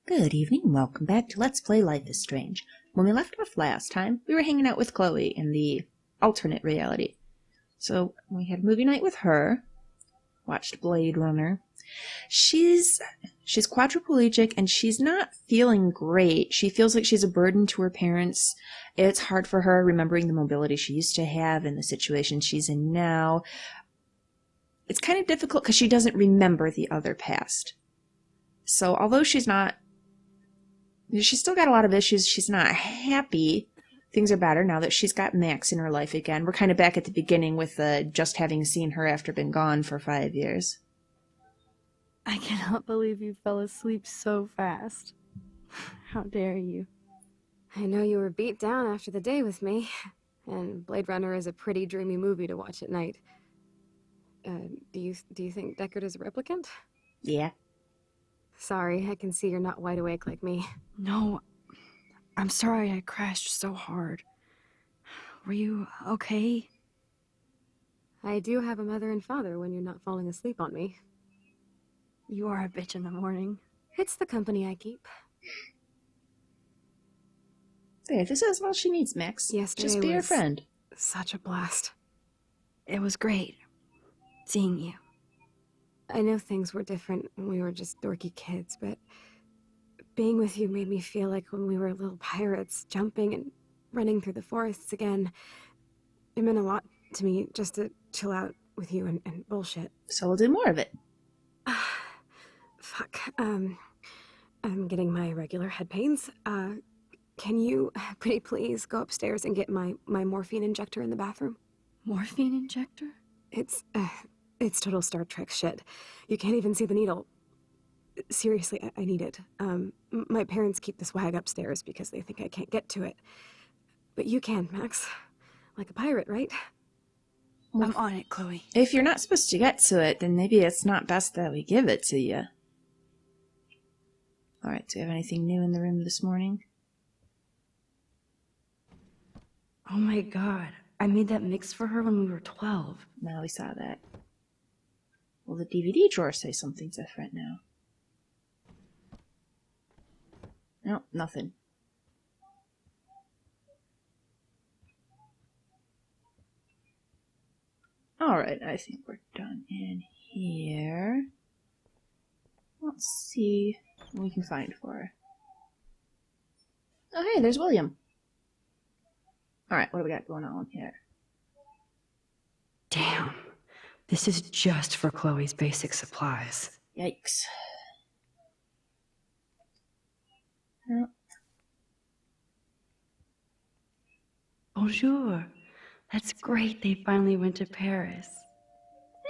Good evening, and welcome back to Let's Play Life is Strange. When we left off last time, we were hanging out with Chloe in the alternate reality. So we had a movie night with her, watched Blade Runner. She's quadriplegic and she's not feeling great. She feels like she's a burden to her parents. It's hard for her remembering the mobility she used to have and the situation she's in now. It's kind of difficult because she doesn't remember the other past. So although she's still got a lot of issues, she's not happy. Things are better now that she's got Max in her life again. We're kind of back at the beginning with just having seen her after been gone for 5 years. I cannot believe you fell asleep so fast. How dare you? I know you were beat down after the day with me, and Blade Runner is a pretty dreamy movie to watch at night. Do you think Deckard is a replicant? Yeah. Sorry, I can see you're not wide awake like me. No, I'm sorry I crashed so hard. Were you okay? I do have a mother and father when you're not falling asleep on me. You are a bitch in the morning. It's the company I keep. There, this is all she needs, Max. Yesterday Just be her friend. Such a blast. It was great seeing you. I know things were different when we were just dorky kids, but being with you made me feel like when we were little pirates, jumping and running through the forests again. It meant a lot to me just to chill out with you and bullshit. So we'll do more of it. Fuck. I'm getting my regular head pains. Can you, pretty please, go upstairs and get my morphine injector in the bathroom? Morphine injector? It's total Star Trek shit. You can't even see the needle. Seriously, I need it. My parents keep the swag upstairs because they think I can't get to it. But you can, Max. Like a pirate, right? Well, I'm on it, Chloe. If you're not supposed to get to it, then maybe it's not best that we give it to you. Alright, do we have anything new in the room this morning? Oh my god, I made that mix for her when we were 12. No, we saw that. Will the DVD drawer say something different now? Nope, nothing. Alright, I think we're done in here. Let's see what we can find for her. Oh hey, there's William. Alright, what do we got going on here? Damn. This is just for Chloe's basic supplies. Yikes. Yep. Bonjour. That's great they finally went to Paris.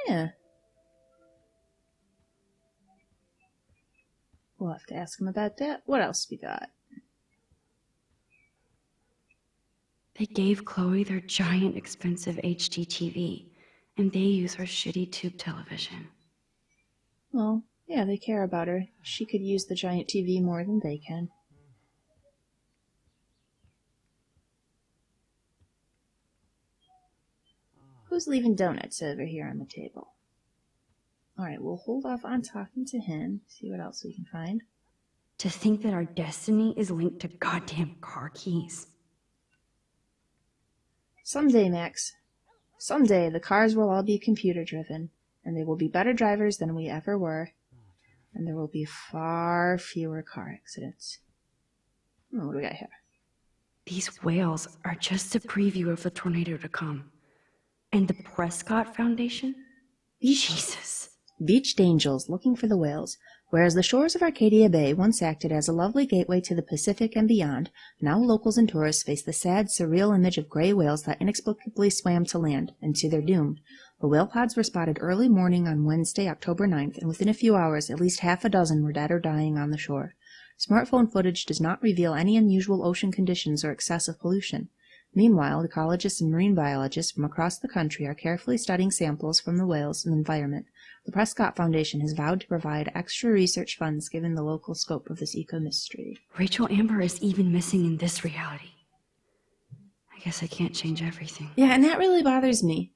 Yeah. We'll have to ask him about that. What else we got? They gave Chloe their giant expensive HD TV, and they use her shitty tube television. Well, yeah, they care about her. She could use the giant TV more than they can. Who's leaving donuts over here on the table? Alright, we'll hold off on talking to him, see what else we can find. To think that our destiny is linked to goddamn car keys. Someday, Max. Someday, the cars will all be computer-driven, and they will be better drivers than we ever were, and there will be far fewer car accidents. Oh, what do we got here? These whales are just a preview of the tornado to come. And the Prescott Foundation? Jesus. Beached angels looking for the whales. Whereas the shores of Arcadia Bay once acted as a lovely gateway to the Pacific and beyond, now locals and tourists face the sad, surreal image of gray whales that inexplicably swam to land, and to their doom. The whale pods were spotted early morning on Wednesday, October 9th, and within a few hours at least half a dozen were dead or dying on the shore. Smartphone footage does not reveal any unusual ocean conditions or excessive pollution. Meanwhile, ecologists and marine biologists from across the country are carefully studying samples from the whales and environment. The Prescott Foundation has vowed to provide extra research funds given the local scope of this eco-mystery. Rachel Amber is even missing in this reality. I guess I can't change everything. Yeah, and that really bothers me.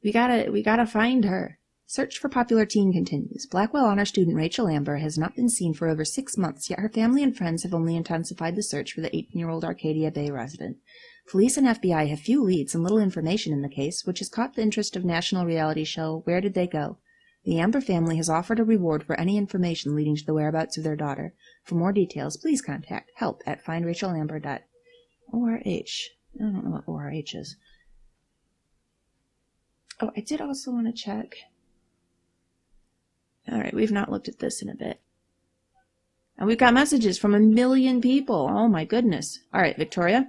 We gotta find her. Search for popular teen continues. Blackwell honor student Rachel Amber has not been seen for over 6 months, yet her family and friends have only intensified the search for the 18-year-old Arcadia Bay resident. Police and FBI have few leads and little information in the case, which has caught the interest of national reality show Where Did They Go? The Amber family has offered a reward for any information leading to the whereabouts of their daughter. For more details, please contact help@findrachelamber.orh. I don't know what ORH is. Oh, I did also want to check. All right, we've not looked at this in a bit. And we've got messages from 1 million people. Oh my goodness. All right, Victoria.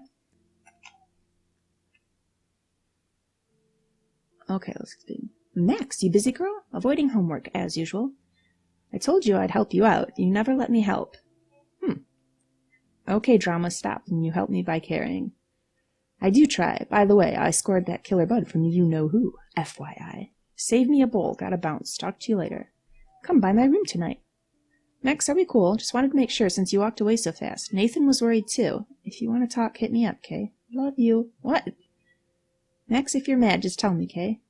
Okay, let's see. Max, you busy girl? Avoiding homework, as usual. I told you I'd help you out. You never let me help. Okay, drama, stop, and you help me by carrying. I do try. By the way, I scored that killer bud from you-know-who, FYI. Save me a bowl. Gotta bounce. Talk to you later. Come by my room tonight. Max, are we cool? Just wanted to make sure since you walked away so fast. Nathan was worried too. If you want to talk, hit me up, Kay. Love you. What? Max, if you're mad, just tell me, Kay.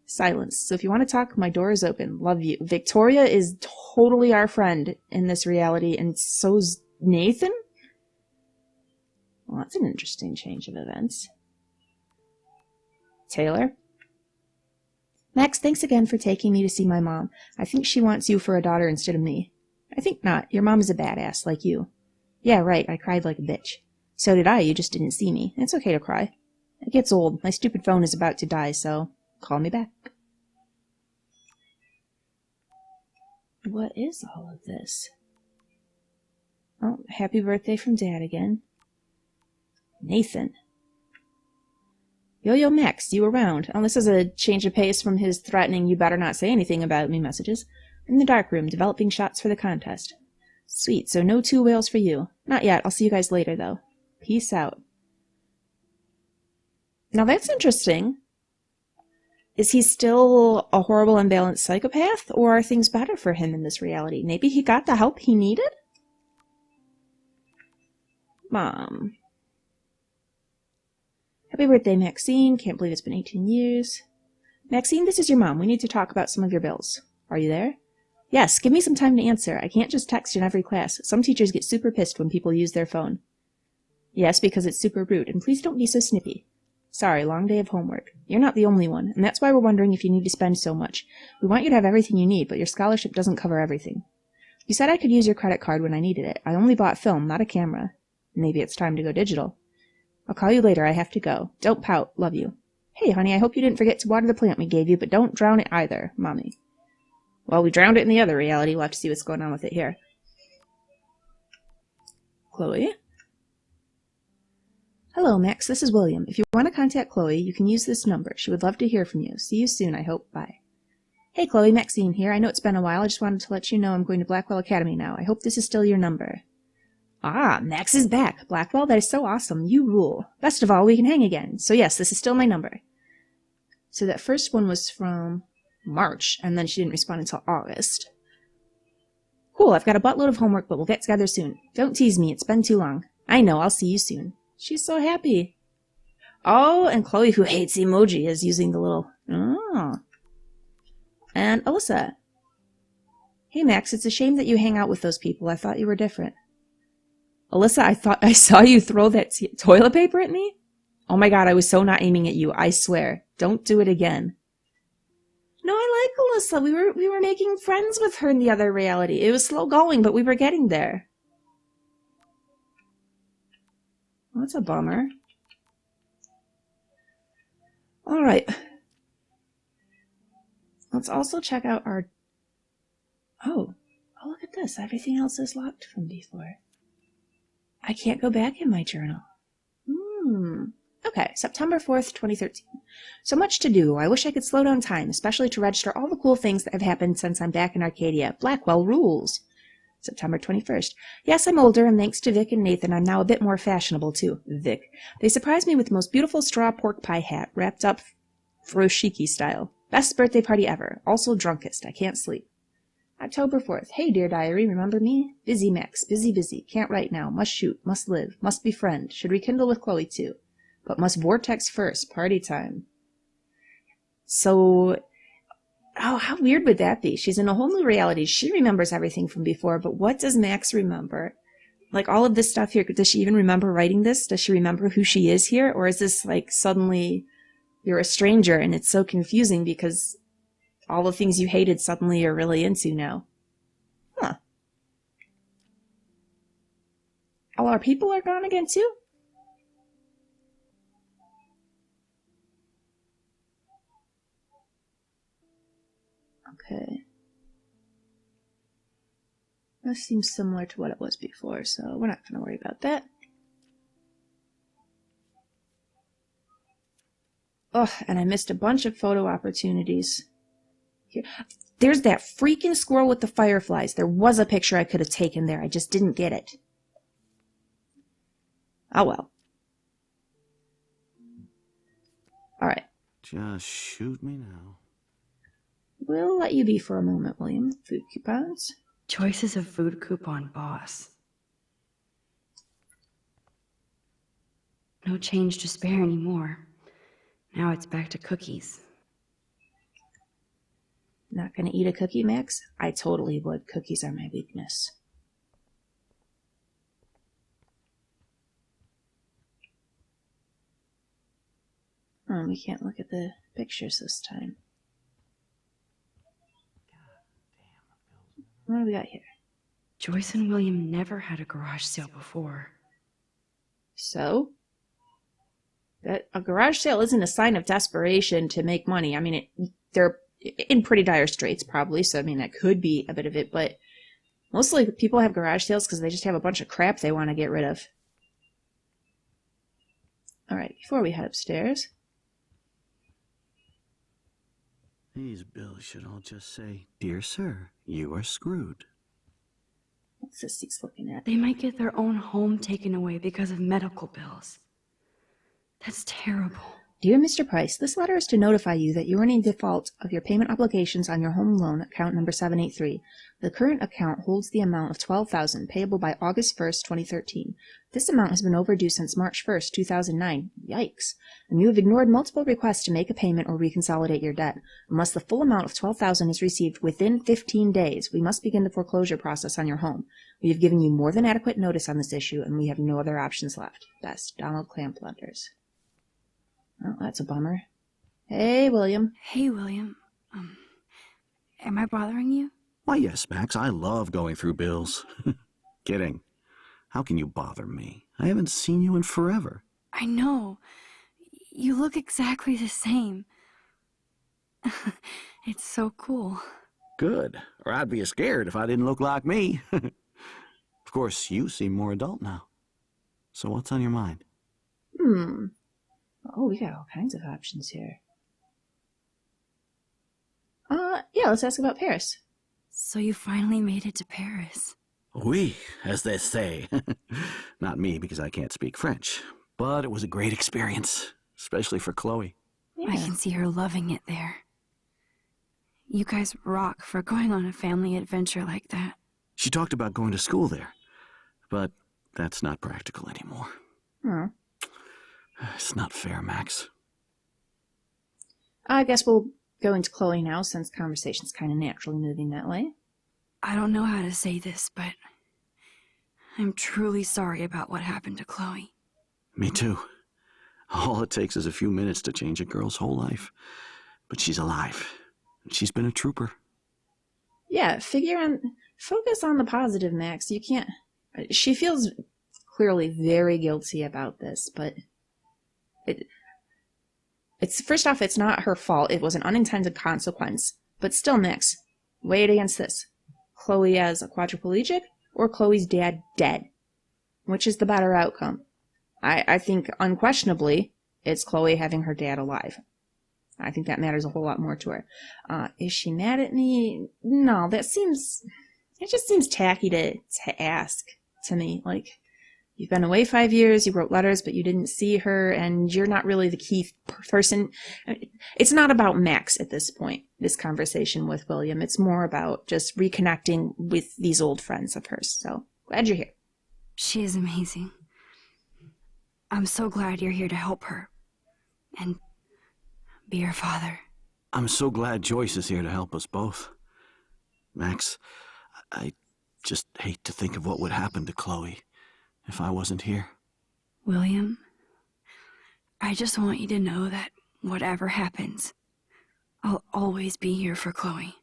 Silence. So if you want to talk, my door is open. Love you. Victoria is totally our friend in this reality, and so's Nathan? Well, that's an interesting change of events. Taylor? Max, thanks again for taking me to see my mom. I think she wants you for a daughter instead of me. I think not. Your mom is a badass, like you. Yeah, right. I cried like a bitch. So did I. You just didn't see me. It's okay to cry. It gets old. My stupid phone is about to die, so call me back. What is all of this? Oh, happy birthday from Dad again. Nathan. Yo-Yo Max, you around? Oh, this is a change of pace from his threatening you better not say anything about me messages. In the dark room, developing shots for the contest. Sweet, so no 2 whales for you. Not yet. I'll see you guys later, though. Peace out. Now that's interesting. Is he still a horrible, unbalanced psychopath, or are things better for him in this reality? Maybe he got the help he needed? Mom. Happy birthday, Maxine. Can't believe it's been 18 years. Maxine, this is your mom. We need to talk about some of your bills. Are you there? Yes, give me some time to answer. I can't just text in every class. Some teachers get super pissed when people use their phone. Yes, because it's super rude, and please don't be so snippy. Sorry, long day of homework. You're not the only one, and that's why we're wondering if you need to spend so much. We want you to have everything you need, but your scholarship doesn't cover everything. You said I could use your credit card when I needed it. I only bought film, not a camera. Maybe it's time to go digital. I'll call you later. I have to go. Don't pout. Love you. Hey, honey, I hope you didn't forget to water the plant we gave you, but don't drown it either, Mommy. Well, we drowned it in the other reality. We'll have to see what's going on with it here. Chloe? Hello, Max. This is William. If you want to contact Chloe, you can use this number. She would love to hear from you. See you soon, I hope. Bye. Hey, Chloe, Maxine here. I know it's been a while. I just wanted to let you know I'm going to Blackwell Academy now. I hope this is still your number. Ah, Max is back. Blackwell, that is so awesome. You rule. Best of all, we can hang again. So yes, this is still my number. So that first one was from March, and then she didn't respond until August. Cool, I've got a buttload of homework, but we'll get together soon. Don't tease me, it's been too long. I know, I'll see you soon. She's so happy. Oh, and Chloe, who hates emoji, is using the little... Oh. And Alyssa. Hey, Max, it's a shame that you hang out with those people. I thought you were different. Alyssa, I thought I saw you throw that toilet paper at me? Oh my god, I was so not aiming at you, I swear. Don't do it again. No, I like Alyssa. We were making friends with her in the other reality. It was slow going, but we were getting there. Well, that's a bummer. Alright. Let's also check out our... Oh, look at this. Everything else is locked from before. I can't go back in my journal. Okay, September 4th, 2013. So much to do. I wish I could slow down time, especially to register all the cool things that have happened since I'm back in Arcadia. Blackwell rules. September 21st. Yes, I'm older, and thanks to Vic and Nathan, I'm now a bit more fashionable, too. Vic. They surprised me with the most beautiful straw pork pie hat, wrapped up furoshiki style. Best birthday party ever. Also drunkest. I can't sleep. October 4th. Hey, dear diary, remember me? Busy, Max. Busy, busy. Can't write now. Must shoot. Must live. Must befriend. Should rekindle with Chloe, too. But must vortex first. Party time. So, Oh, how weird would that be? She's in a whole new reality. She remembers everything from before, but what does Max remember? Like all of this stuff here, does she even remember writing this? Does she remember who she is here? Or is this like suddenly you're a stranger and it's so confusing because all the things you hated suddenly you're really into now? Huh. All our people are gone again too? Okay. This seems similar to what it was before, so we're not going to worry about that. Oh, and I missed a bunch of photo opportunities. Here. There's that freaking squirrel with the fireflies. There was a picture I could have taken there. I just didn't get it. Oh well. Alright. Just shoot me now. We'll let you be for a moment, William. Food coupons. Joyce is a food coupon boss. No change to spare anymore. Now it's back to cookies. Not gonna eat a cookie, Max? I totally would. Cookies are my weakness. Oh, we can't look at the pictures this time. What do we got here? Joyce and William never had a garage sale before. So? That a garage sale isn't a sign of desperation to make money. I mean, they're in pretty dire straits, probably, so I mean, that could be a bit of it, but mostly people have garage sales because they just have a bunch of crap they want to get rid of. Alright, before we head upstairs... These bills should all just say, "Dear sir, you are screwed." What's this he's looking at? They might get their own home taken away because of medical bills. That's terrible. Dear Mr. Price, this letter is to notify you that you are in default of your payment obligations on your home loan account number 783. The current account holds the amount of $12,000 payable by August 1st, 2013. This amount has been overdue since March 1st, 2009. Yikes. And you have ignored multiple requests to make a payment or reconsolidate your debt. Unless the full amount of $12,000 is received within 15 days, we must begin the foreclosure process on your home. We have given you more than adequate notice on this issue, and we have no other options left. Best, Donald Clamp Lenders. Oh, that's a bummer. Hey, William. Hey, William. Am I bothering you? Why, yes, Max, I love going through bills. Kidding. How can you bother me? I haven't seen you in forever. I know. You look exactly the same. It's so cool. Good, or I'd be scared if I didn't look like me. Of course, you seem more adult now. So what's on your mind? Oh, we got all kinds of options here. Yeah, let's ask about Paris. So you finally made it to Paris. Oui, as they say. Not me, because I can't speak French. But it was a great experience, especially for Chloe. Yeah. I can see her loving it there. You guys rock for going on a family adventure like that. She talked about going to school there, but that's not practical anymore. Oh. It's not fair, Max. I guess we'll go into Chloe now, since conversation's kind of naturally moving that way. I don't know how to say this, but I'm truly sorry about what happened to Chloe. Me too. All it takes is a few minutes to change a girl's whole life. But she's alive. She's been a trooper. Yeah, focus on the positive, Max. You can't... She feels clearly very guilty about this, but... It's first off, it's not her fault. It was an unintended consequence. But still, Max, weigh it against this. Chloe as a quadriplegic, or Chloe's dad dead? Which is the better outcome? I think, unquestionably, it's Chloe having her dad alive. I think that matters a whole lot more to her. Is she mad at me? No, it just seems tacky to ask to me. Like, you've been away 5 years, you wrote letters, but you didn't see her, and you're not really the key person. It's not about Max at this point, this conversation with William. It's more about just reconnecting with these old friends of hers. So, glad you're here. She is amazing. I'm so glad you're here to help her. And be her father. I'm so glad Joyce is here to help us both. Max, I just hate to think of what would happen to Chloe if I wasn't here. William, I just want you to know that whatever happens, I'll always be here for Chloe.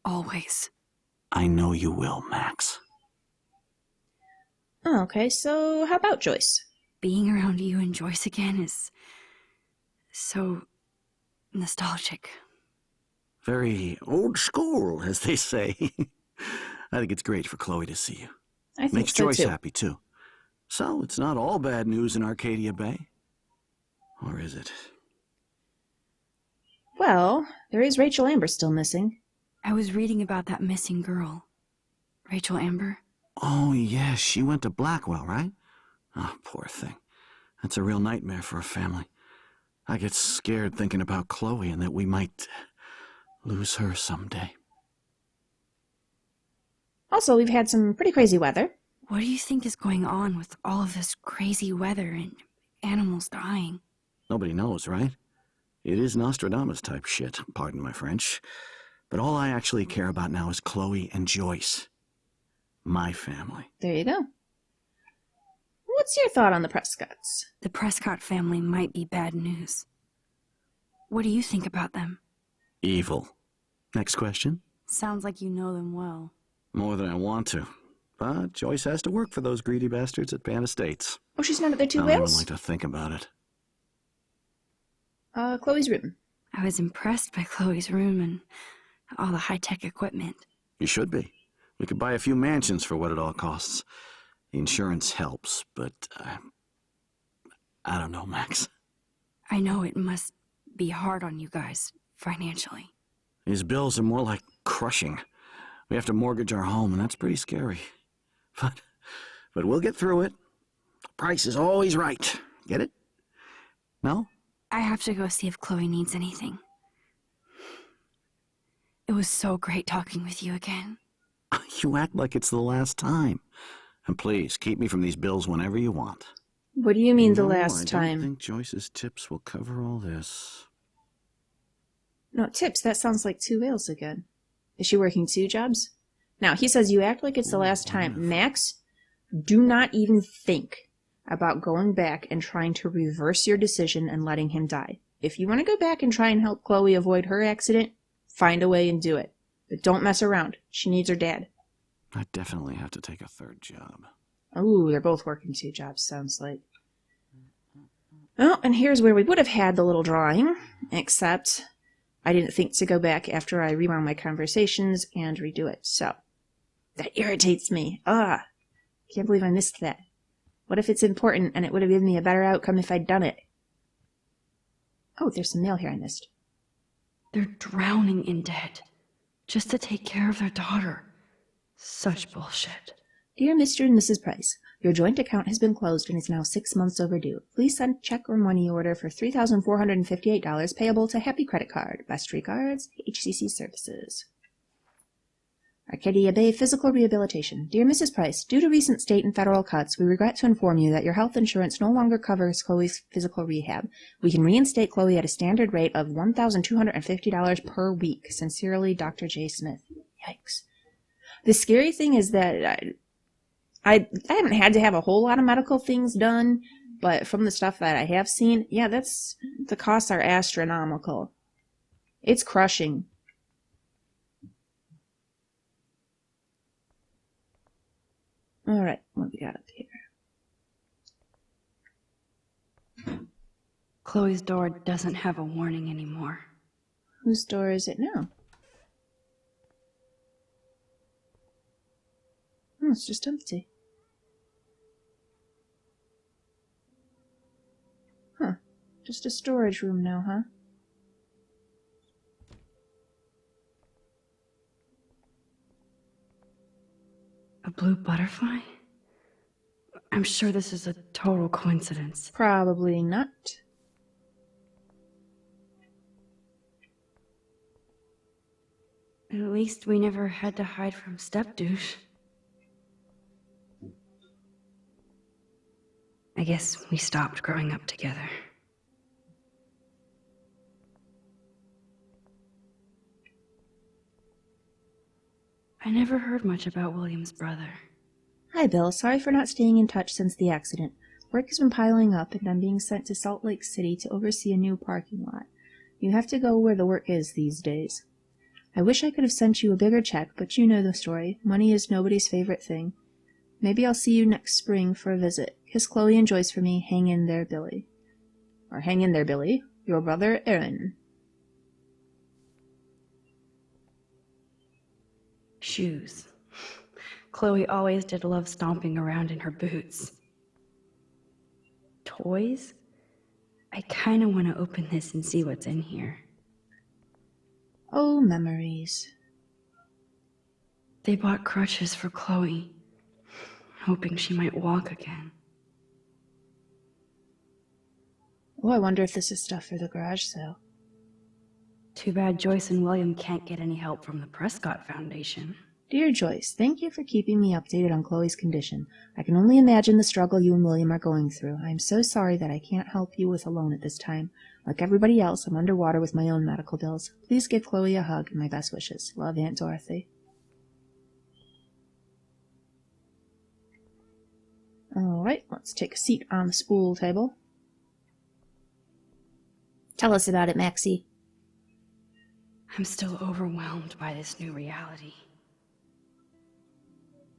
Always. I know you will, Max. Oh, okay, so how about Joyce? Being around you and Joyce again is so nostalgic. Very old school, as they say. I think it's great for Chloe to see you. I think Makes so Joyce too. happy, too. So, it's not all bad news in Arcadia Bay. Or is it? Well, there is Rachel Amber still missing. I was reading about that missing girl. Rachel Amber? Oh, yeah, she went to Blackwell, right? Oh, poor thing. That's a real nightmare for a family. I get scared thinking about Chloe and that we might lose her someday. Also, we've had some pretty crazy weather. What do you think is going on with all of this crazy weather and animals dying? Nobody knows, right? It is Nostradamus type shit, pardon my French. But all I actually care about now is Chloe and Joyce. My family. There you go. What's your thought on the Prescotts? The Prescott family might be bad news. What do you think about them? Evil. Next question. Sounds like you know them well. More than I want to. But Joyce has to work for those greedy bastards at Ban Estates. Oh, she's not at the two I don't even whales? like to think about it. Chloe's room. I was impressed by Chloe's room and all the high-tech equipment. You should be. We could buy a few mansions for what it all costs. The insurance helps, but I don't know, Max. I know it must be hard on you guys, financially. These bills are more like crushing. We have to mortgage our home, and that's pretty scary. But we'll get through it. Price is always right. Get it? No? I have to go see if Chloe needs anything. It was so great talking with you again. You act like it's the last time. And please, keep me from these bills whenever you want. What do you mean the No, last I time? don't think Joyce's tips will cover all this. No, tips, that sounds like two whales again. Is she working two jobs? Now, he says you act like it's the last time. Max, do not even think about going back and trying to reverse your decision and letting him die. If you want to go back and try and help Chloe avoid her accident, find a way and do it. But don't mess around. She needs her dad. I definitely have to take a third job. Ooh, they're both working two jobs, sounds like. Oh, and here's where we would have had the little drawing, except I didn't think to go back after I rewound my conversations and redo it, so that irritates me. Can't believe I missed that. What if it's important and it would have given me a better outcome if I'd done it? Oh, there's some mail here I missed. They're drowning in debt just to take care of their daughter. Such bullshit. Dear Mr. and Mrs. Price, your joint account has been closed and is now 6 months overdue. Please send check or money order for $3,458 payable to Happy Credit Card. Best regards, HCC Services. Arcadia Bay Physical Rehabilitation. Dear Mrs. Price, due to recent state and federal cuts, we regret to inform you that your health insurance no longer covers Chloe's physical rehab. We can reinstate Chloe at a standard rate of $1,250 per week. Sincerely, Dr. J. Smith. Yikes. The scary thing is that I haven't had to have a whole lot of medical things done, but from the stuff that I have seen, yeah, the costs are astronomical. It's crushing. All right, what we got up here? Chloe's door doesn't have a warning anymore. Whose door is it now? Oh, it's just empty. Huh. Just a storage room now, huh? A blue butterfly? I'm sure this is a total coincidence. Probably not. At least we never had to hide from step-douche. I guess we stopped growing up together. I never heard much about William's brother. Hi, Bill. Sorry for not staying in touch since the accident. Work has been piling up, and I'm being sent to Salt Lake City to oversee a new parking lot. You have to go where the work is these days. I wish I could have sent you a bigger check, but you know the story. Money is nobody's favorite thing. Maybe I'll see you next spring for a visit. Kiss Chloe and Joyce for me. Hang in there, Billy. Or hang in there, Billy. Your brother, Aaron. Shoes. Chloe always did love stomping around in her boots. Toys? I kind of want to open this and see what's in here. Oh, memories. They bought crutches for Chloe, hoping she might walk again. Oh, I wonder if this is stuff for the garage sale. Too bad Joyce and William can't get any help from the Prescott Foundation. Dear Joyce, thank you for keeping me updated on Chloe's condition. I can only imagine the struggle you and William are going through. I am so sorry that I can't help you with a loan at this time. Like everybody else, I'm underwater with my own medical bills. Please give Chloe a hug and my best wishes. Love, Aunt Dorothy. Alright, let's take a seat on the spool table. Tell us about it, Maxie. I'm still overwhelmed by this new reality.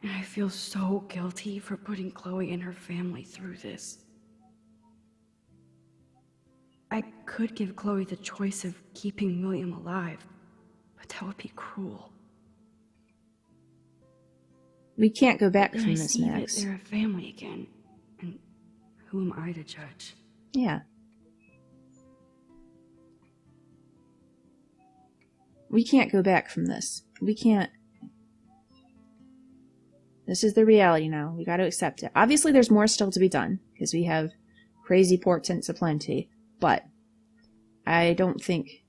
And I feel so guilty for putting Chloe and her family through this. I could give Chloe the choice of keeping William alive, but that would be cruel. We can't go back Then from I this, see Max. that they're a family again, and who am I to judge? Yeah. We can't go back from this. We can't. This is the reality now. We gotta accept it. Obviously, there's more still to be done, because we have crazy portents aplenty, but I don't think,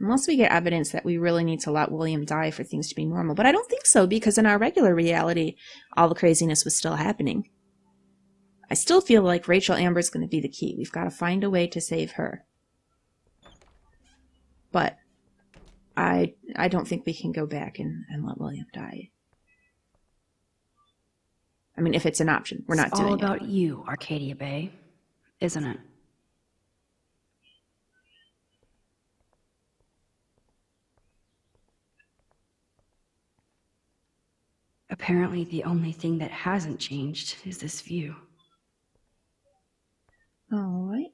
unless we get evidence that we really need to let William die for things to be normal, but I don't think so, because in our regular reality, all the craziness was still happening. I still feel like Rachel Amber's going to be the key. We've got to find a way to save her. But I don't think we can go back and let William die. I mean, if it's an option, we're not doing it. It's all about you, Arcadia Bay, isn't it? Apparently, the only thing that hasn't changed is this view. All right.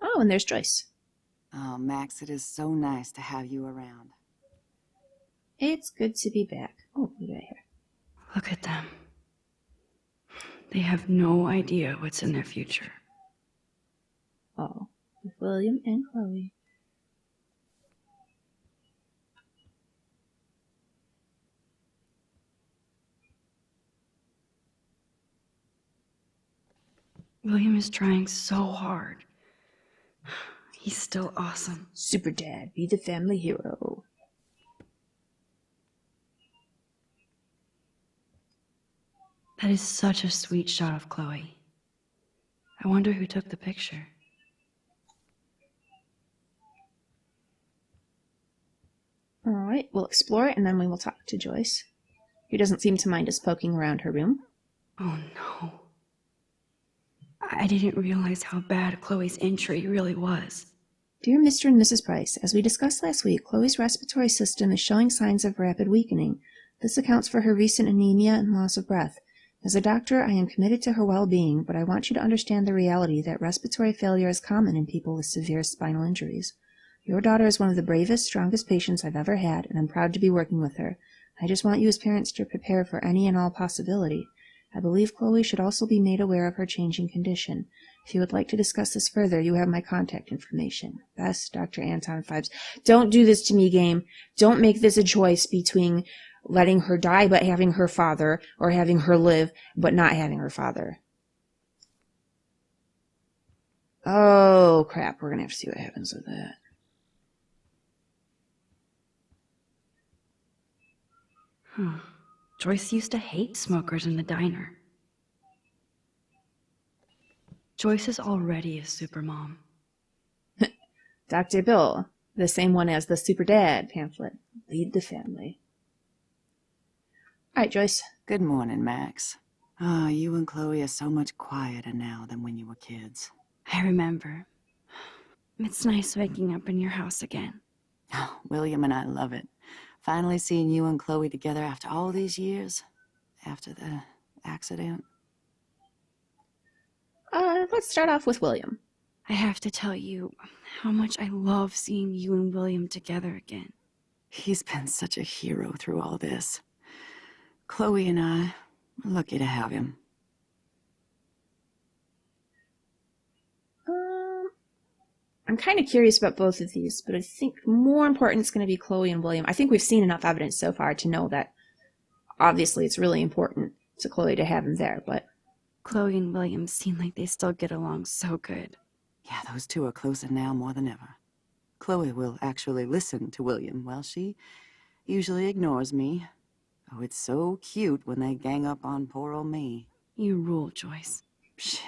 Oh, and there's Joyce. Oh, Max, it is so nice to have you around. It's good to be back. Oh, we got here. Look at them. They have no idea what's in their future. Oh, with William and Chloe. William is trying so hard. He's still awesome. Super Dad, be the family hero. That is such a sweet shot of Chloe. I wonder who took the picture. All right, we'll explore it and then we will talk to Joyce, who doesn't seem to mind us poking around her room. Oh no. I didn't realize how bad Chloe's injury really was. Dear Mr. and Mrs. Price, as we discussed last week, Chloe's respiratory system is showing signs of rapid weakening. This accounts for her recent anemia and loss of breath. As a doctor, I am committed to her well-being, but I want you to understand the reality that respiratory failure is common in people with severe spinal injuries. Your daughter is one of the bravest, strongest patients I've ever had, and I'm proud to be working with her. I just want you as parents to prepare for any and all possibility. I believe Chloe should also be made aware of her changing condition. If you would like to discuss this further, you have my contact information. Best, Dr. Anton Fibes. Don't do this to me, game. Don't make this a choice between letting her die but having her father, or having her live but not having her father. Oh, crap. We're going to have to see what happens with that. Huh. Joyce used to hate smokers in the diner. Joyce is already a supermom. Dr. Bill, The same one as the Super Dad pamphlet. Lead the family. All right, Joyce. Good morning, Max. Oh, you and Chloe are so much quieter now than when you were kids. I remember. It's nice waking up in your house again. Oh, William and I love it. Finally seeing you and Chloe together after all these years. After the accident. Let's start off with William. I have to tell you how much I love seeing you and William together again. He's been such a hero through all this. Chloe and I are lucky to have him. I'm kind of curious about both of these, but I think more important is going to be Chloe and William. I think we've seen enough evidence so far to know that obviously it's really important to Chloe to have him there, but... Chloe and William seem like they still get along so good. Yeah, those two are closer now more than ever. Chloe will actually listen to William, while she usually ignores me. Oh, it's so cute when they gang up on poor old me. You rule, Joyce. Shit,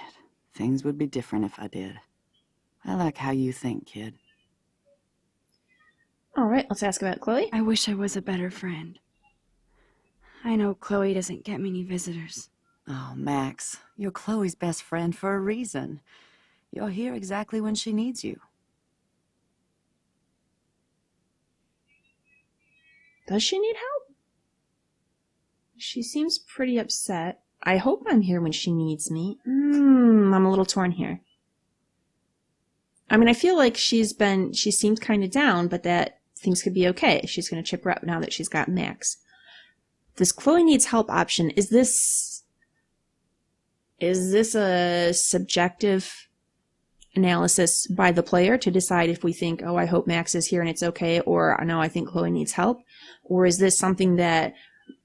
things would be different if I did. I like how you think, kid. All right, let's ask about Chloe. I wish I was a better friend. I know Chloe doesn't get many visitors. Oh, Max, you're Chloe's best friend for a reason. You're here exactly when she needs you. Does she need help? She seems pretty upset. I hope I'm here when she needs me. I'm a little torn here. I mean, I feel like she seems kind of down, but that things could be okay. She's going to chip her up now that she's got Max. This Chloe needs help option, is this a subjective analysis by the player to decide if we think, oh, I hope Max is here and it's okay, or no, I think Chloe needs help? Or is this something that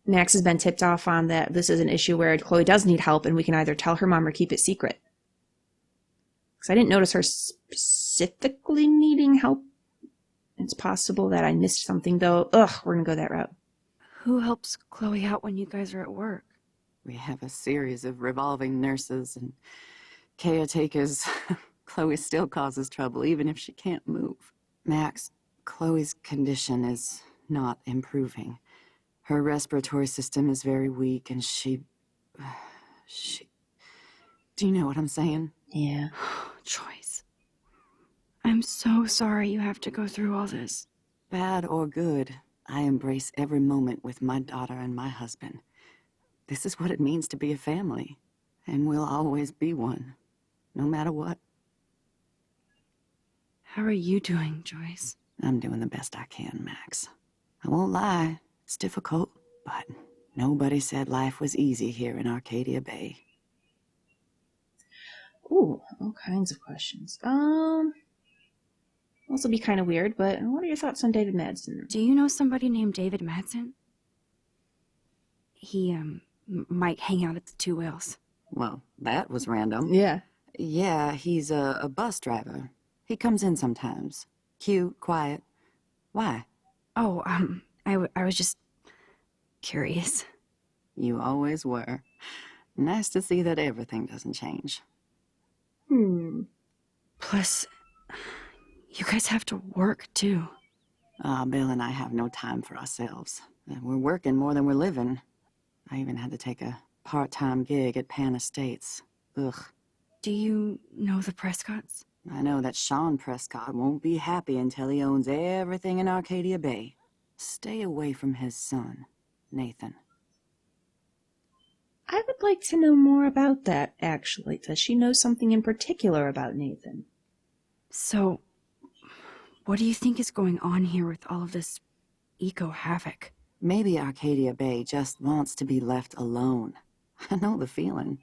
Max has been tipped off on, that this is an issue where Chloe does need help and we can either tell her mom or keep it secret? Because I didn't notice her specifically needing help. It's possible that I missed something, though. Ugh, we're going to go that route. Who helps Chloe out when you guys are at work? We have a series of revolving nurses and caretakers. Chloe still causes trouble, even if she can't move. Max, Chloe's condition is not improving. Her respiratory system is very weak, and she... Do you know what I'm saying? Yeah. Joyce. I'm so sorry you have to go through all this. Bad or good, I embrace every moment with my daughter and my husband. This is what it means to be a family, and we'll always be one, no matter what. How are you doing, Joyce? I'm doing the best I can, Max. I won't lie, it's difficult, but nobody said life was easy here in Arcadia Bay. Ooh, all kinds of questions. This will be kind of weird, but what are your thoughts on David Madsen? Do you know somebody named David Madsen? He, might hang out at the Two Whales. Well, that was random. Yeah. Yeah, he's a bus driver. He comes in sometimes. Cute, quiet. Why? Oh, I was just curious. You always were. Nice to see that everything doesn't change. Plus, you guys have to work, too. Bill and I have no time for ourselves. We're working more than we're living. I even had to take a part-time gig at Pan Estates. Ugh. Do you know the Prescotts? I know that Sean Prescott won't be happy until he owns everything in Arcadia Bay. Stay away from his son, Nathan. I would like to know more about that, actually. Does she know something in particular about Nathan? So, what do you think is going on here with all of this eco-havoc? Maybe Arcadia Bay just wants to be left alone. I know the feeling.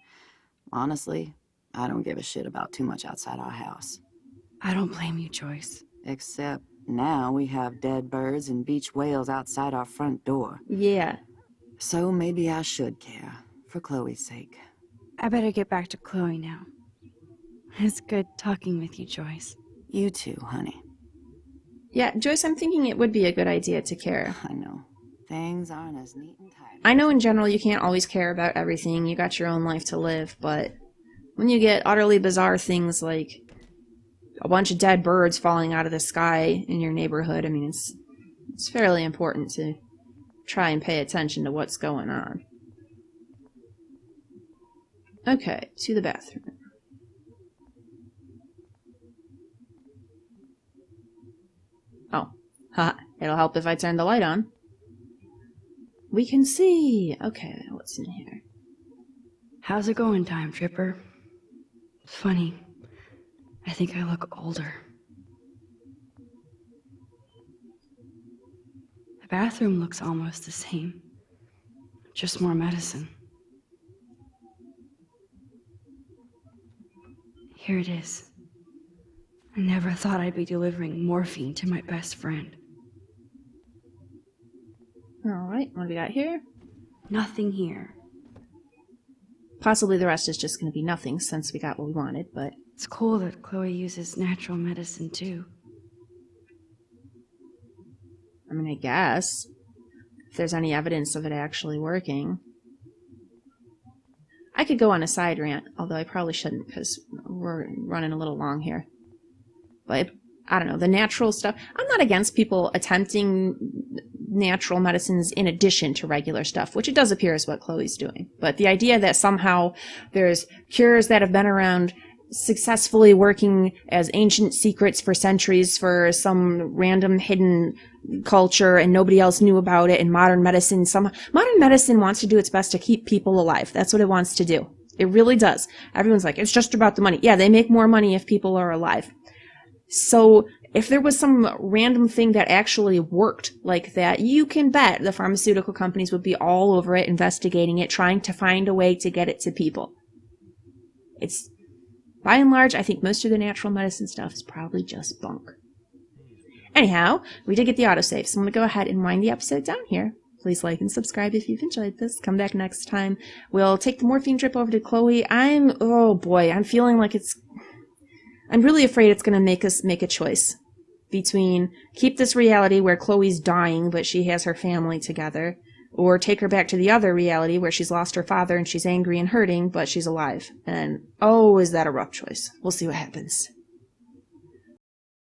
Honestly, I don't give a shit about too much outside our house. I don't blame you, Joyce. Except now we have dead birds and beach whales outside our front door. Yeah. So maybe I should care, for Chloe's sake. I better get back to Chloe now. It's good talking with you, Joyce. You too, honey. Yeah, Joyce, I'm thinking it would be a good idea to care. I know. Things aren't as neat and tidy. I know in general you can't always care about everything. You got your own life to live, but when you get utterly bizarre things like a bunch of dead birds falling out of the sky in your neighborhood, I mean, it's fairly important to try and pay attention to what's going on. Okay, to the bathroom. Oh, haha, it'll help if I turn the light on. We can see. Okay, what's in here? How's it going, Time Tripper? It's funny. I think I look older. The bathroom looks almost the same. Just more medicine. Here it is. I never thought I'd be delivering morphine to my best friend. Alright, what do we got here? Nothing here. Possibly the rest is just going to be nothing since we got what we wanted, but... It's cool that Chloe uses natural medicine too. I mean, I guess. If there's any evidence of it actually working. I could go on a side rant, although I probably shouldn't because we're running a little long here. But, I don't know, the natural stuff... I'm not against people attempting natural medicines in addition to regular stuff, which it does appear is what Chloe's doing. But the idea that somehow there's cures that have been around successfully working as ancient secrets for centuries for some random hidden culture and nobody else knew about it, and modern medicine wants to do its best to keep people alive. That's what it wants to do. It really does. Everyone's like, it's just about the money. Yeah, they make more money if people are alive. So if there was some random thing that actually worked like that, you can bet the pharmaceutical companies would be all over it, investigating it, trying to find a way to get it to people. It's, by and large, I think most of the natural medicine stuff is probably just bunk. Anyhow, we did get the autosave, so I'm going to go ahead and wind the episode down here. Please like and subscribe if you've enjoyed this. Come back next time. We'll take the morphine drip over to Chloe. Oh boy, I'm feeling like I'm really afraid it's going to make us make a choice between keep this reality where Chloe's dying but she has her family together, or take her back to the other reality where she's lost her father and she's angry and hurting but she's alive. And oh, is that a rough choice? We'll see what happens.